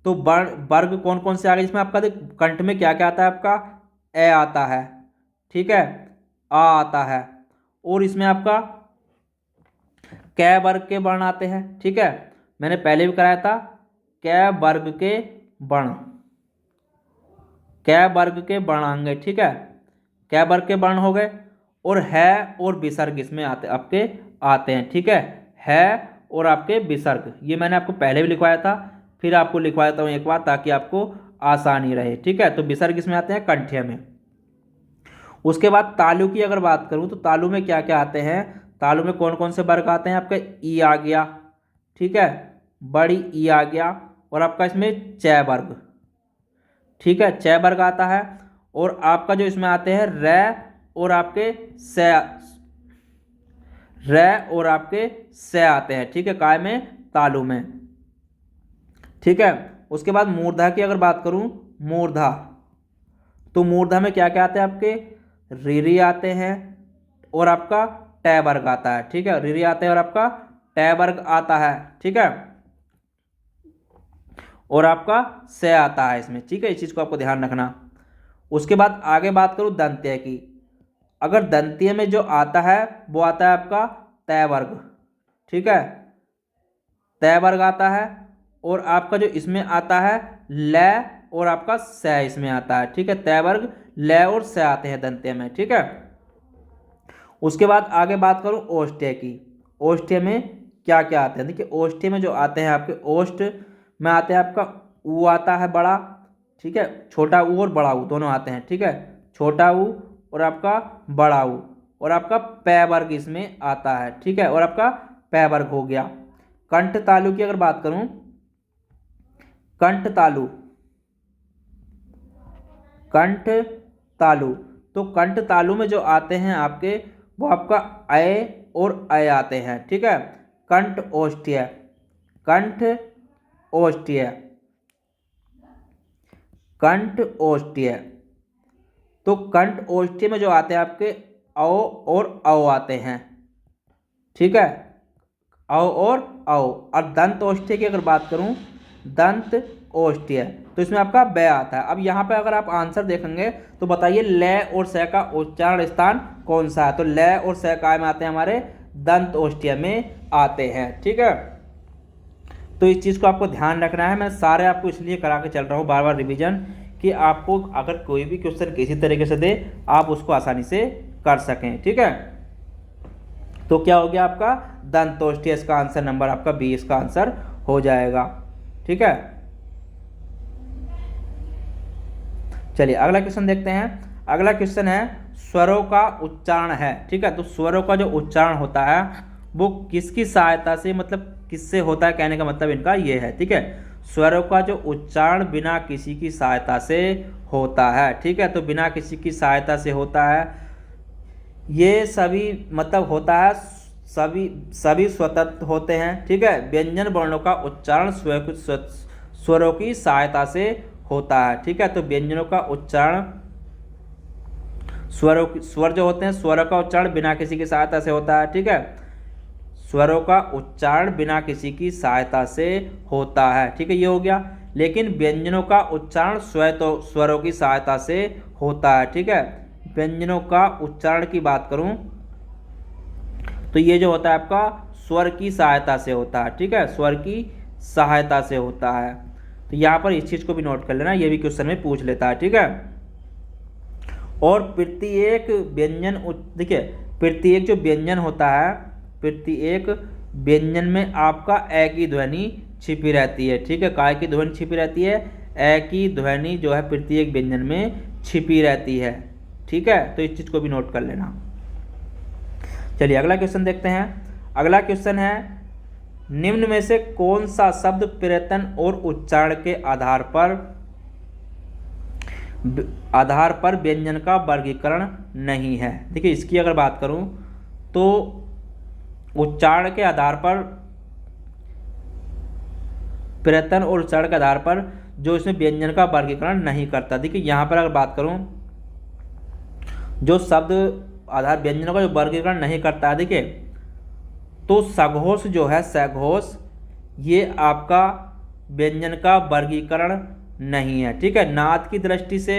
तो वर्ग कौन कौन से आ गए इसमें आपका, देख कंठ में क्या क्या आता है आपका, ए आता है। ठीक है, आ आता है, और इसमें आपका कै वर्ग के वर्ण आते हैं। ठीक है, मैंने पहले भी कराया था, कै वर्ग के वर्ण, कै वर्ग के वर्ण आएंगे। ठीक है, कै वर्ग के वर्ण हो गए, और है और विसर्ग इसमें आते आपके आते हैं। ठीक है और आपके विसर्ग, ये मैंने आपको पहले भी लिखवाया था, फिर आपको लिखवा देता हूँ एक बार ताकि आपको आसानी रहे। ठीक है, तो विसर्ग इसमें आते हैं कंठ्य में। उसके बाद तालु की अगर बात करूँ तो तालु में क्या क्या आते हैं, तालु में कौन कौन से वर्ग आते हैं, आपका ई आ गया। ठीक है, बड़ी ई आ गया, और आपका इसमें च वर्ग। ठीक है, च वर्ग आता है, और आपका जो इसमें आते हैं रै और आपके स, रै और आपके स आते हैं। ठीक है, काय में, तालु में। ठीक है, उसके बाद मूर्धा की अगर बात करूं, मूर्धा, तो मूर्धा में क्या क्या आते हैं आपके, रीरी आते हैं, और आपका टै वर्ग आता है, ठीक है, री आता है और आपका टै वर्ग आता है, ठीक है, और आपका से आता है इसमें, ठीक है, इस चीज़ को आपको ध्यान रखना। उसके बाद आगे बात करूँ दंत्य की। अगर दंत्य में जो आता है वो आता है आपका तय वर्ग, ठीक है, तय वर्ग आता है, और आपका जो इसमें आता है लय और आपका स इसमें आता है, ठीक है, तय वर्ग लय और स आते हैं दंत्य में, ठीक है। उसके बाद आगे बात करूं ओष्ठ्य की। ओष्ठ्य में क्या क्या आते हैं, देखिए ओष्ठ्य में जो आते हैं आपके ओष्ठ में आते हैं आपका ऊ आता है बड़ा, ठीक है, छोटा ऊ और बड़ा ऊ दोनों आते हैं, ठीक है, छोटा ऊ और आपका बड़ा ऊ, और आपका पै वर्ग इसमें आता है, ठीक है, और आपका पै वर्ग हो गया। कंठ तालु की अगर बात करूं, कंठ तालु, कंठ तालु, तो कंठ तालु में जो आते हैं आपके वो आपका अय और अय आते हैं, ठीक है, कंठ ओष्ठ्य, कंठ ओष्ठ्य, कंठ ओष्ठ्य, तो कंठ ओष्ठ्य में जो आते हैं आपके औ और औ आते हैं, ठीक है, औ और औ। और दंत ओष्ठ्य की अगर बात करूं, दंत ओष्ठ्य, तो इसमें आपका ब आता है। अब यहाँ पे अगर आप आंसर देखेंगे तो बताइए ल और स का उच्चारण स्थान कौन सा है, तो ल और स काय में आते हैं, हमारे दंत ओष्ठ्य में आते हैं, ठीक है। तो इस चीज़ को आपको ध्यान रखना है। मैं सारे आपको इसलिए करा के चल रहा हूँ बार बार रिवीजन, कि आपको अगर कोई भी क्वेश्चन किसी तरीके से दे आप उसको आसानी से कर सकें, ठीक है। तो क्या हो गया आपका दंतोष्ठ्य, इसका आंसर नंबर आपका 20 का आंसर हो जाएगा, ठीक है। चलिए अगला क्वेश्चन देखते हैं। अगला क्वेश्चन है स्वरों का उच्चारण है, ठीक है, तो स्वरों का जो उच्चारण होता है वो किसकी सहायता से, मतलब किससे होता है, कहने का मतलब इनका ये है, ठीक है, स्वरों का जो उच्चारण बिना किसी की सहायता से होता है, ठीक है, तो बिना किसी की सहायता से होता है। ये सभी मतलब होता है, सभी स्वतंत्र होते हैं, ठीक है। व्यंजन वर्णों का उच्चारण स्वरों की सहायता से होता है, ठीक है, तो व्यंजनों का उच्चारण स्वर जो होते हैं स्वरों का उच्चारण बिना किसी की सहायता से होता है, ठीक है, स्वरों का उच्चारण बिना किसी की सहायता से होता है, ठीक है, ये हो गया। लेकिन व्यंजनों का उच्चारण स्वरों की सहायता से होता है, ठीक है। व्यंजनों का उच्चारण की बात करूं तो ये जो होता है आपका स्वर की सहायता से होता है, ठीक है, स्वर की सहायता से होता है। तो यहाँ पर इस चीज़ को भी नोट कर लेना, ये भी क्वेश्चन में पूछ लेता है, ठीक है। और प्रत्येक व्यंजन, देखिए प्रत्येक जो व्यंजन होता है, प्रत्येक व्यंजन में आपका ए की ध्वनि छिपी रहती है, ठीक है, काय की ध्वनि छिपी रहती है, ए की ध्वनि जो है प्रत्येक व्यंजन में छिपी रहती है, ठीक है, तो इस चीज़ को भी नोट कर लेना। चलिए अगला क्वेश्चन देखते हैं। अगला क्वेश्चन है निम्न में से कौन सा शब्द प्रयत्न और उच्चारण के आधार पर व्यंजन का वर्गीकरण नहीं है। देखिए इसकी अगर बात करूं तो उच्चारण के आधार पर, प्रयत्न और उच्चारण के आधार पर जो इसमें व्यंजन का वर्गीकरण नहीं करता। देखिए यहाँ पर अगर बात करूं जो शब्द आधार व्यंजनों का जो वर्गीकरण नहीं करता है, देखिए तो सघोष जो है, सघोष ये आपका व्यंजन का वर्गीकरण नहीं है, ठीक है। नाद की दृष्टि से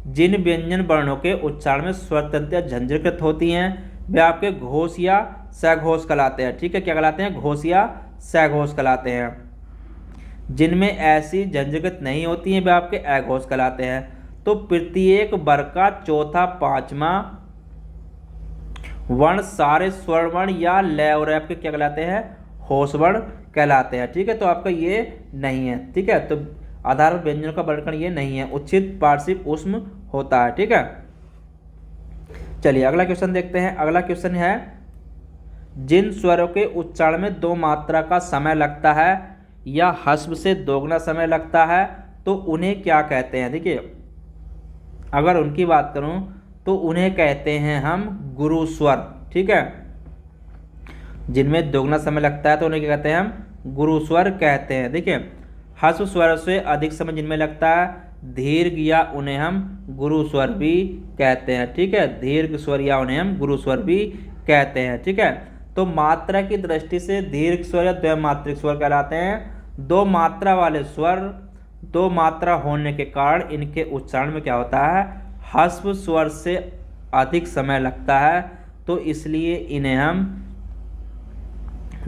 जिन व्यंजन वर्णों के उच्चारण में स्वतंत्र झंझकृत होती हैं वे आपके घोष या सघोष कहलाते हैं, ठीक है, क्या कहलाते हैं, घोष या सघोष कहलाते हैं। जिनमें ऐसी झंझकृत नहीं होती हैं वे आपके अघोष कहलाते हैं। तो प्रत्येक वर्ग का चौथा पांचवा वर्ण सारे स्वर वर्ण या लय और आपके क्या कहलाते हैं, होश वर्ण कहलाते हैं, ठीक है, तो आपका ये नहीं है, ठीक है, तो आधार व्यंजनों का वर्गीकरण ये नहीं है, उच्छित पार्श्विक ऊष्म होता है, ठीक है। चलिए अगला क्वेश्चन देखते हैं। अगला क्वेश्चन है जिन स्वरों के उच्चारण में 2 मात्रा का समय लगता है या ह्रस्व से दोगुना समय लगता है तो उन्हें क्या कहते हैं। देखिए अगर उनकी बात करूं तो उन्हें कहते हैं हम गुरु स्वर, ठीक है, जिनमें दोगुना समय लगता है तो उन्हें क्या कहते हैं, हम गुरु स्वर कहते हैं। देखिए ह्रस्व स्वर से अधिक समय जिनमें लगता है दीर्घ या उन्हें हम गुरु स्वर भी कहते हैं, ठीक है, दीर्घ स्वर या उन्हें हम गुरु स्वर भी कहते हैं। ठीक है, तो मात्रा की दृष्टि से दीर्घ स्वर या द्वैमात्रिक स्वर कहलाते हैं। दो मात्रा वाले स्वर दो मात्रा होने के कारण इनके उच्चारण में क्या होता है, ह्रस्व स्वर से अधिक समय लगता है, तो इसलिए इन्हें हम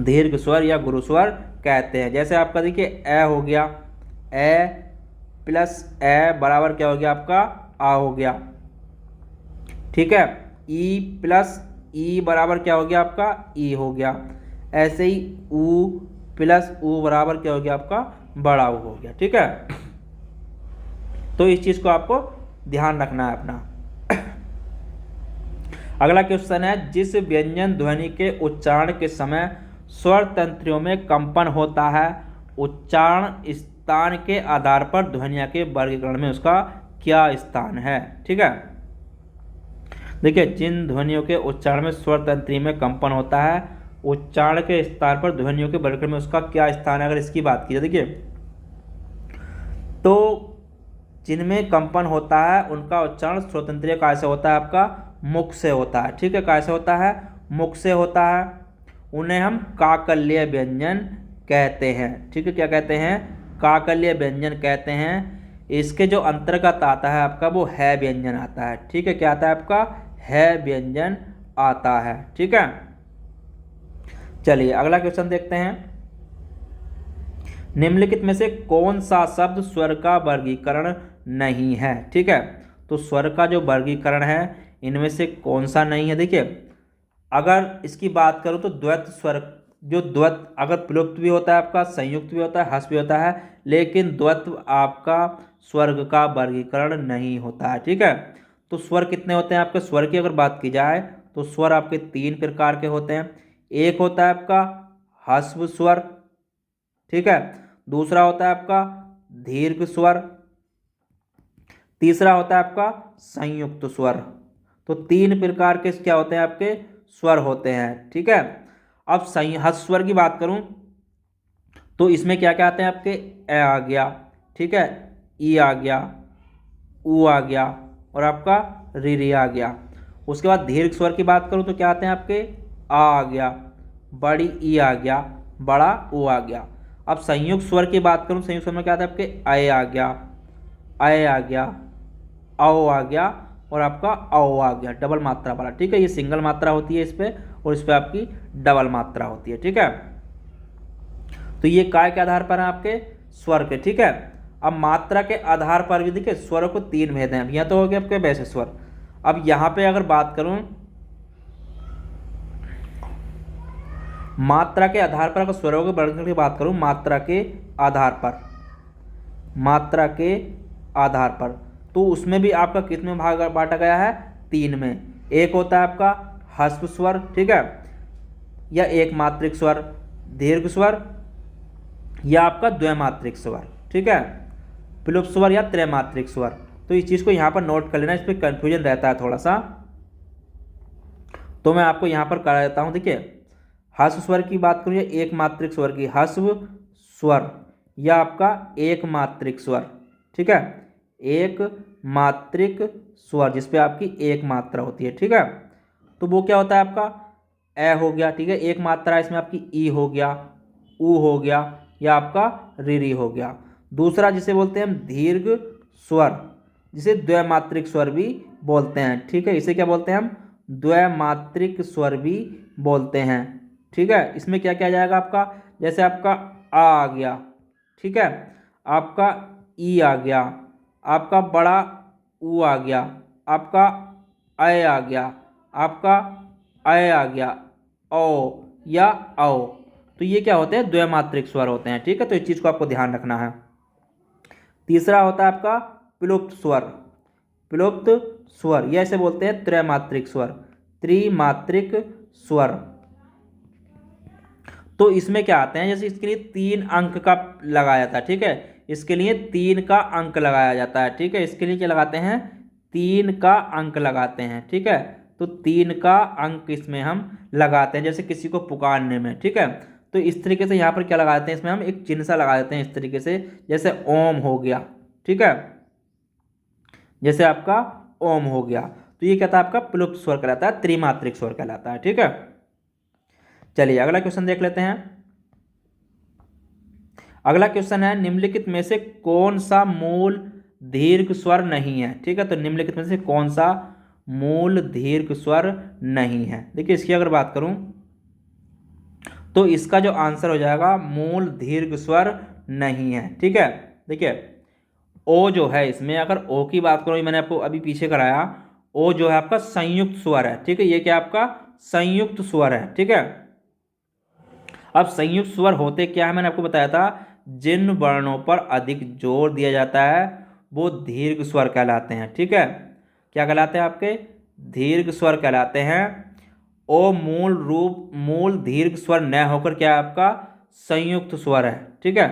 दीर्घ स्वर या गुरु स्वर कहते हैं। जैसे आपका देखिए ए हो गया, ए प्लस ए बराबर क्या हो गया आपका आ हो गया। ठीक है, ई प्लस ई बराबर क्या हो गया आपका ई हो गया। ऐसे ही ऊ प्लस ऊ बराबर क्या हो गया आपका बड़ा ऊ हो गया। ठीक है, तो इस चीज को आपको ध्यान रखना है अपना। अगला क्वेश्चन है, जिस व्यंजन ध्वनि के उच्चारण के समय स्वर तंत्रियों में कंपन होता है, उच्चारण स्थान के आधार पर ध्वनिया के वर्गीकरण में उसका क्या स्थान है। ठीक है, देखिए जिन ध्वनियों के उच्चारण में स्वर तंत्री में कंपन होता है, उच्चारण के स्थान पर ध्वनियों के वर्गीकरण में उसका क्या स्थान है। अगर इसकी बात की जाए देखिए, तो जिनमें कंपन होता है उनका उच्चारण स्वतंत्रीय काय से होता है, आपका मुख से होता है। ठीक है, काय से होता है, मुख से होता है। उन्हें हम काकल्य व्यंजन कहते हैं। ठीक है, क्या कहते हैं, काकल्य व्यंजन कहते हैं। इसके जो अंतर्गत आता है आपका वो है व्यंजन आता है। ठीक है, क्या आता है आपका है व्यंजन आता है। ठीक है, चलिए अगला क्वेश्चन देखते हैं। निम्नलिखित में से कौन सा शब्द स्वर का वर्गीकरण नहीं है। ठीक है, तो स्वर का जो वर्गीकरण है इनमें से कौन सा नहीं है। देखिए अगर इसकी बात करूं तो द्वैत स्वर, जो द्वैत अगर प्लुप्त भी होता है आपका, संयुक्त भी होता है, ह्रस्व भी होता है, लेकिन द्वैत आपका स्वर्ग का वर्गीकरण नहीं होता है। ठीक है, तो स्वर कितने होते हैं आपके, स्वर की अगर बात की जाए तो स्वर आपके तीन प्रकार के होते हैं। एक होता है आपका ह्रस्व स्वर, ठीक है, दूसरा होता है आपका दीर्घ स्वर, तीसरा होता है आपका संयुक्त स्वर। तो तीन प्रकार के क्या होते हैं आपके स्वर होते हैं। ठीक है, अब ह्रस्व स्वर की बात करूं तो इसमें क्या क्या आते हैं आपके, ए आ गया, ठीक है, ई आ गया, ऊ आ गया और आपका री आ गया। उसके बाद दीर्घ स्वर की बात करूं तो क्या आते हैं आपके, आ गया, बड़ी ई आ गया, बड़ा ऊ आ गया। अब संयुक्त स्वर की बात करूं, संयुक्त स्वर में क्या आता है आपके, ए आ गया, ए आ गया, औ आ गया और आपका औ आ गया, डबल मात्रा वाला। ठीक है, ये सिंगल मात्रा होती है इस पे और इस पे आपकी डबल मात्रा होती है। ठीक है, तो ये काय के आधार पर है आपके स्वर के। ठीक है, अब मात्रा के आधार पर भी देखिए स्वरों को तीन भेद हैं। यह तो हो गया आपके वैसे स्वर। अब यहां पे अगर बात करूं मात्रा के आधार पर, अगर स्वरों के वर्गीकरण की बात करूं मात्रा के आधार पर, मात्रा के आधार पर, तो उसमें भी आपका किस में भाग बांटा गया है, तीन में। एक होता है आपका ह्रस्व स्वर, ठीक है, या एक मात्रिक स्वर, दीर्घ स्वर या आपका द्वैमात्रिक स्वर, ठीक है, प्लुप्त स्वर या त्रैमात्रिक स्वर। तो इस चीज़ को यहाँ पर नोट कर लेना, इस पर कन्फ्यूजन रहता है थोड़ा सा, तो मैं आपको यहाँ पर करा देता हूँ। देखिए ह्रस्व स्वर की बात करूँ या एक मात्रिक स्वर की, ह्रस्व स्वर या आपका एक मात्रिक स्वर, ठीक है, एक मात्रिक स्वर जिसपे आपकी एक मात्रा होती है। ठीक है, तो वो क्या होता है आपका, ए हो गया, ठीक है, एक मात्रा इसमें आपकी ई हो गया, ऊ हो गया या आपका री हो गया। दूसरा जिसे बोलते हैं हम दीर्घ स्वर, जिसे द्वैमात्रिक स्वर भी बोलते हैं। ठीक है, इसे क्या बोलते हैं हम, द्वैमात्रिक स्वर भी बोलते हैं। ठीक है, इसमें क्या क्या जाएगा आपका, जैसे आपका आ गया, ठीक है, आपका ई आ गया, आपका बड़ा ऊ आ गया, आपका ए आ गया, आपका ए आ गया, ओ या औ। तो ये क्या होते हैं, द्वैमात्रिक स्वर होते हैं। ठीक है, तो इस चीज़ को आपको ध्यान रखना है। तीसरा होता है आपका प्लुप्त स्वर, प्लुप्त स्वर या इसे बोलते हैं त्रैमात्रिक स्वर, त्रिमात्रिक स्वर। तो इसमें क्या आते हैं, जैसे इसके लिए 3 अंक का लगाया था, ठीक है, इसके लिए 3 का अंक लगाया जाता है। ठीक है, इसके लिए क्या लगाते हैं, 3 का अंक लगाते हैं। ठीक है, तो 3 का अंक इसमें हम लगाते हैं, जैसे किसी को पुकारने में। ठीक है, तो इस तरीके से यहाँ पर क्या लगाते हैं, इसमें हम एक चिन्ह सा लगा देते हैं इस तरीके से, जैसे ओम हो गया। ठीक है, जैसे आपका ओम हो गया। तो ये क्या था आपका प्लुप्त स्वर कहलाता है, त्रिमात्रिक स्वर कहलाता है। ठीक है, चलिए अगला क्वेश्चन देख लेते हैं। अगला क्वेश्चन है निम्नलिखित में से कौन सा मूल दीर्घ स्वर नहीं है। ठीक है, तो निम्नलिखित में से कौन सा मूल दीर्घ स्वर नहीं है। देखिए इसकी अगर बात करूं तो इसका जो आंसर हो जाएगा मूल दीर्घ स्वर नहीं है। ठीक है, देखिए ओ जो है इसमें, अगर ओ की बात करूं, मैंने आपको अभी पीछे कराया, ओ जो है आपका संयुक्त स्वर है। ठीक है, ये क्या आपका संयुक्त स्वर है। ठीक है, अब संयुक्त स्वर होते क्या है, मैंने आपको बताया था, जिन वर्णों पर अधिक जोर दिया जाता है वो दीर्घ स्वर कहलाते हैं। ठीक है, क्या कहलाते हैं आपके, दीर्घ स्वर कहलाते हैं। ओ मूल दीर्घ स्वर न होकर क्या है आपका संयुक्त स्वर है। ठीक है,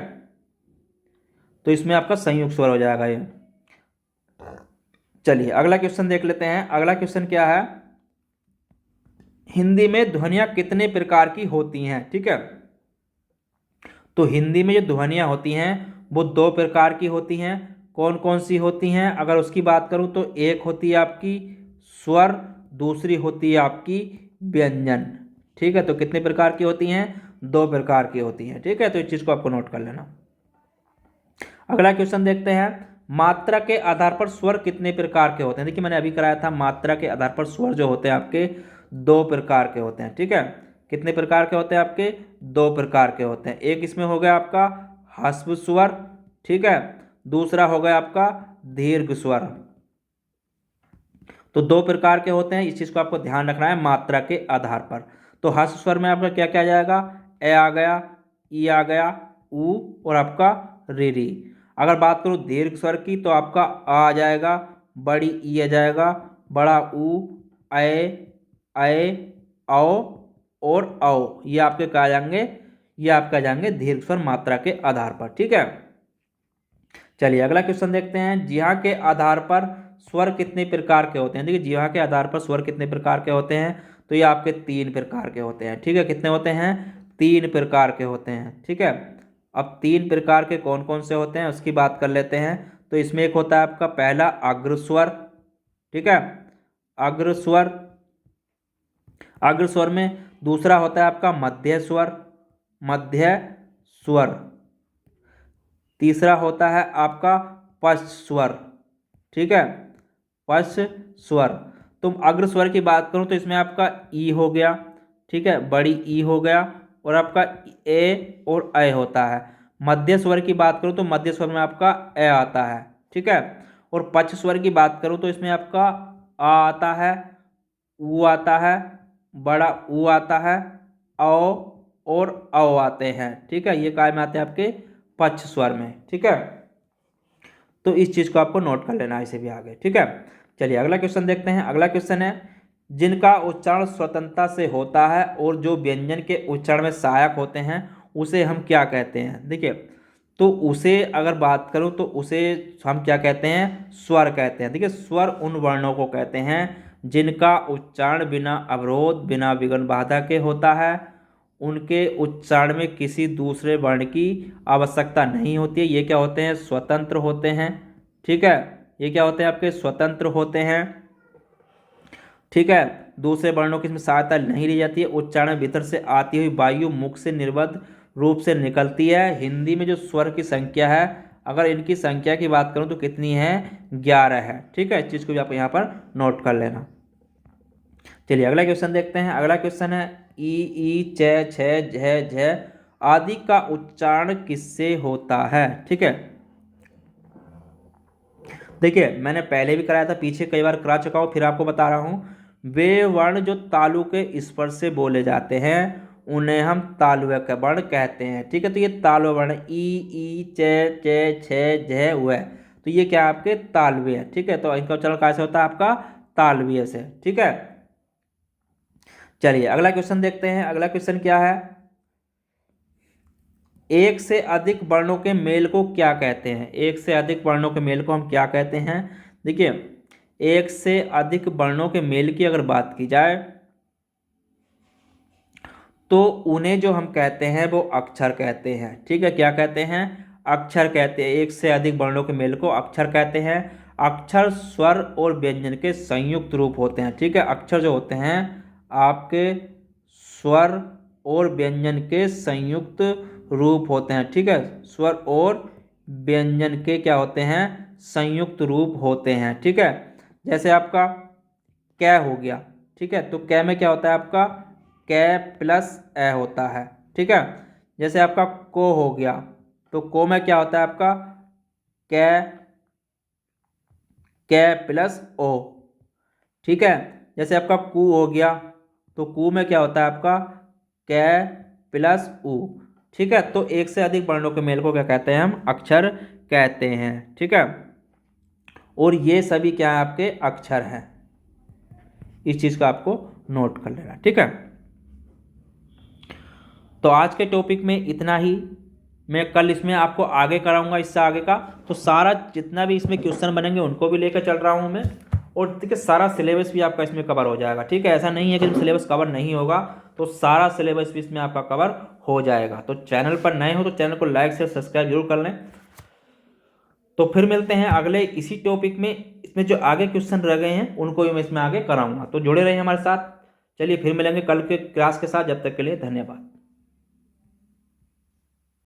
तो इसमें आपका संयुक्त स्वर हो जाएगा ये। चलिए अगला क्वेश्चन देख लेते हैं। अगला क्वेश्चन क्या है, हिंदी में ध्वनियां कितने प्रकार की होती हैं। ठीक है, तो हिंदी में जो ध्वनियां होती हैं वो दो प्रकार की होती हैं। कौन कौन सी होती हैं, अगर उसकी बात करूं तो एक होती है आपकी स्वर, दूसरी होती है आपकी व्यंजन। ठीक है, तो कितने प्रकार की होती हैं, दो प्रकार की होती हैं। ठीक है, तो इस चीज को आपको नोट कर लेना। अगला क्वेश्चन देखते हैं, मात्रा के आधार पर स्वर कितने प्रकार के होते हैं। देखिए मैंने अभी कराया था, मात्रा के आधार पर स्वर जो होते हैं आपके दो प्रकार के होते हैं। ठीक है, कितने प्रकार के होते हैं आपके, दो प्रकार के होते हैं। एक इसमें हो गया आपका ह्रस्व स्वर, ठीक है, दूसरा हो गया आपका दीर्घ स्वर। तो दो प्रकार के होते हैं, इस चीज को आपको ध्यान रखना है मात्रा के आधार पर। तो ह्रस्व स्वर में आपका क्या क्या आ जाएगा, ए आ गया, ई आ गया, ऊ और आपका री। अगर बात करूं दीर्घ स्वर की तो आपका आ जाएगा, बड़ी ई आ जाएगा, बड़ा ऊ, ए, औ और औ, ये आपके क्या जाएंगे, ये आपका जाएंगे दीर्घ स्वर मात्रा के आधार पर। ठीक है, चलिए अगला क्वेश्चन देखते हैं, जिह्वा के आधार पर स्वर कितने प्रकार के होते हैं। देखिए जिह्वा के आधार पर स्वर कितने प्रकार के होते हैं, तो ये आपके तीन प्रकार के होते हैं। ठीक है, कितने होते हैं, तीन प्रकार के होते हैं। ठीक है, अब तीन प्रकार के कौन कौन से होते हैं उसकी बात कर लेते हैं। तो इसमें एक होता है आपका पहला अग्र स्वर। ठीक है, अग्र स्वर, अग्र स्वर में दूसरा होता है आपका मध्य स्वर, मध्य स्वर, तीसरा होता है आपका पश्च स्वर। ठीक है, पश्च स्वर। तुम अग्र स्वर की बात करूं तो इसमें आपका ई हो गया, ठीक है, बड़ी ई हो गया और आपका ए और ए होता है। मध्य स्वर की बात करूं तो मध्य स्वर में आपका ए आता है। ठीक है, और पश्च स्वर की बात करूं तो इसमें आपका आ आता है, ऊ आता है, बड़ा ऊ आता है, औ और औ आते हैं। ठीक है, ये काय में आते हैं आपके पश्च स्वर में। ठीक है, तो इस चीज को आपको नोट कर लेना है इसे भी आगे। ठीक है, चलिए अगला क्वेश्चन देखते हैं। अगला क्वेश्चन है, जिनका उच्चारण स्वतंत्रता से होता है और जो व्यंजन के उच्चारण में सहायक होते हैं उसे हम क्या कहते हैं। देखिए तो उसे अगर बात करूं तो उसे हम क्या कहते हैं, स्वर कहते हैं। देखिए स्वर उन वर्णों को कहते हैं जिनका उच्चारण बिना अवरोध, बिना विघ्न बाधा के होता है, उनके उच्चारण में किसी दूसरे वर्ण की आवश्यकता नहीं होती है। ये क्या होते हैं, स्वतंत्र होते हैं। ठीक है, ये क्या होते हैं आपके, स्वतंत्र होते हैं। ठीक है, दूसरे वर्णों की इसमें सहायता नहीं ली जाती है। उच्चारण भीतर से आती हुई वायु मुख से निर्बद्ध रूप से निकलती है। हिंदी में जो स्वर की संख्या है, अगर इनकी संख्या की बात करूं तो कितनी है, 11 है। ठीक है, इस चीज को भी आप यहाँ पर नोट कर लेना। चलिए अगला क्वेश्चन देखते हैं। अगला क्वेश्चन है, ई, च, छ, झ, झ आदि का उच्चारण किससे होता है। ठीक है, देखिए मैंने पहले भी कराया था, पीछे कई बार करा चुका हूं, फिर आपको बता रहा हूं। वे वर्ण जो तालु के स्पर्श से बोले जाते हैं उन्हें हम तालव्य का वर्ण कहते हैं। ठीक है, तो ये तालव्य वर्ण ई, च, छ, झ हुआ, तो ये क्या आपके तालव्य है। ठीक है, तो इनका उच्चारण कैसे होता है आपका, तालव्य से। ठीक है, चलिए अगला क्वेश्चन देखते हैं। अगला क्वेश्चन क्या है, एक से अधिक वर्णों के मेल को क्या कहते हैं। एक से अधिक वर्णों के मेल को हम क्या कहते हैं। देखिए एक से अधिक वर्णों के मेल की अगर बात की जाए तो उन्हें जो हम कहते हैं वो अक्षर कहते हैं। ठीक है, क्या कहते हैं, अक्षर कहते हैं। एक से अधिक वर्णों के मेल को अक्षर कहते हैं। अक्षर स्वर और व्यंजन के संयुक्त रूप होते हैं। ठीक है, अक्षर जो होते हैं आपके स्वर और व्यंजन के संयुक्त रूप होते हैं। ठीक है, स्वर और व्यंजन के क्या होते हैं, संयुक्त रूप होते हैं। ठीक है, जैसे आपका कै हो गया। ठीक है, तो कै में क्या होता है आपका कै प्लस ए होता है। ठीक है, जैसे आपका को हो गया, तो को में क्या होता है आपका कै कै प्लस ओ। ठीक है, जैसे आपका कू हो गया, तो कू में क्या होता है आपका कै प्लस ऊ। ठीक है, तो एक से अधिक वर्णों के मेल को क्या कहते हैं, हम अक्षर कहते हैं। ठीक है, और ये सभी क्या है आपके अक्षर हैं। इस चीज का आपको नोट कर लेना। ठीक है, तो आज के टॉपिक में इतना ही। मैं कल इसमें आपको आगे कराऊंगा, इससे आगे का तो सारा जितना भी इसमें क्वेश्चन बनेंगे उनको भी लेकर चल रहा हूं मैं। और देखिए सारा सिलेबस भी आपका इसमें कवर हो जाएगा। ठीक है, ऐसा नहीं है कि सिलेबस कवर नहीं होगा, तो सारा सिलेबस भी इसमें आपका कवर हो जाएगा। तो चैनल पर नए हो तो चैनल को लाइक शेयर सब्सक्राइब जरूर कर लें। तो फिर मिलते हैं अगले इसी टॉपिक में। इसमें जो आगे क्वेश्चन रह गए हैं उनको भी मैं इसमें आगे कराऊंगा, तो जुड़े रहिए हमारे साथ। चलिए फिर मिलेंगे कल के क्लास के साथ, जब तक के लिए धन्यवाद।